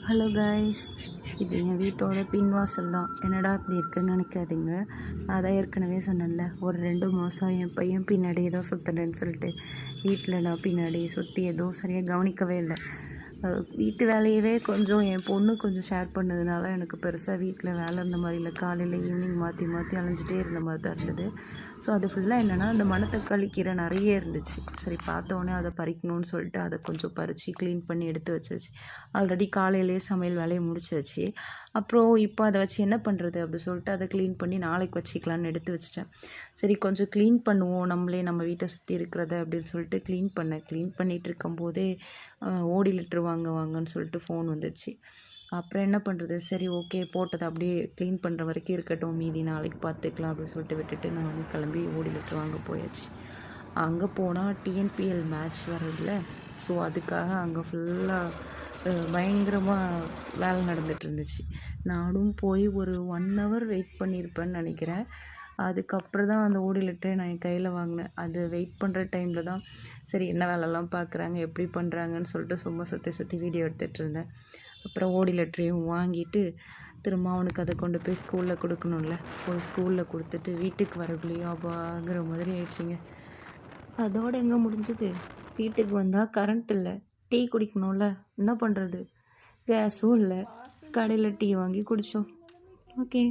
Hello guys, இது என் வீட்டோட பின்வாசல் தான். என்னடா இப்படி இருக்குன்னு நினைக்காதீங்க. நான் தான் ஏற்கனவே சொன்னேன்ல, ஒரு 2 மாதம் என் பையன் பின்னாடியே தான் சுற்றினேன்னு சொல்லிட்டு. வீட்டில் நான் பின்னாடி சுற்றி எதுவும் சரியாக கவனிக்கவே இல்லை. வீட்டு வேலையவே கொஞ்சம் என் பொண்ணு கொஞ்சம் ஷேர் பண்ணதுனால எனக்கு பெருசாக வீட்டில் வேலை இருந்த மாதிரி இல்லை. காலையில் ஈவினிங் மாற்றி மாற்றி அலைஞ்சிட்டே இருந்த மாதிரி தான் இருந்தது. ஸோ அது ஃபுல்லாக என்னென்னா, அந்த மணத்தக்காளி கீரை நிறைய இருந்துச்சு. சரி, பார்த்தோன்னே அதை பறிக்கணும்னு சொல்லிட்டு அதை கொஞ்சம் பறித்து க்ளீன் பண்ணி எடுத்து வச்சாச்சு. ஆல்ரெடி காலையிலே சமையல் வேலையை முடிச்சாச்சு. அப்புறம் இப்போ அதை வச்சு என்ன பண்ணுறது அப்படி சொல்லிட்டு அதை க்ளீன் பண்ணி நாளைக்கு வச்சுக்கலான்னு எடுத்து வச்சிட்டேன். சரி, கொஞ்சம் க்ளீன் பண்ணுவோம் நம்மளே, நம்ம வீட்டை சுற்றி இருக்கிறத அப்படின்னு சொல்லிட்டு க்ளீன் பண்ணிகிட்டு இருக்கும்போதே ஓடி லிட்டர் வாங்கன்னு சொல்லிட்டு ஃபோன் வந்துடுச்சு. அப்புறம் என்ன பண்ணுறது, சரி ஓகே போட்டதை அப்படியே க்ளீன் பண்ணுற வரைக்கும் இருக்கட்டும், மீதி நாளைக்கு பார்த்துக்கலாம் அப்படின்னு சொல்லிட்டு விட்டுட்டு நான் கிளம்பி ஓடி லிட்டர் வாங்க போயாச்சு. அங்கே போனால் டிஎன்பிஎல் மேட்ச் வரதில்ல. ஸோ அதுக்காக அங்கே ஃபுல்லாக பயங்கரமாக வேலை நடந்துகிட்டு இருந்துச்சு. நானும் போய் ஒரு 1 hour வெயிட் பண்ணியிருப்பேன்னு நினைக்கிறேன். அதுக்கப்புறம் தான் அந்த ஓடி லெட்டரை நான் என் கையில் வாங்கினேன். அது வெயிட் பண்ணுற டைமில் தான் சரி என்ன வேலைலாம் பார்க்குறாங்க, எப்படி பண்ணுறாங்கன்னு சொல்லிட்டு சும்மா சுற்றி வீடியோ எடுத்துகிட்டு இருந்தேன். அப்புறம் ஓடி லெட்டரையும் வாங்கிட்டு திரும்ப அவனுக்கு அதை கொண்டு போய் ஸ்கூலில் கொடுக்கணும்ல. போய் ஸ்கூலில் கொடுத்துட்டு வீட்டுக்கு வரக்குள்ளேயும் அப்பாங்கிற மாதிரி ஆயிடுச்சிங்க. அதோடு எங்கே முடிஞ்சது, வீட்டுக்கு வந்தால் கரண்ட் இல்லை, டீ குடிக்கணும்ல, என்ன பண்ணுறது, கேஸும் இல்லை, கடையில் டீ வாங்கி குடித்தோம். ஓகே.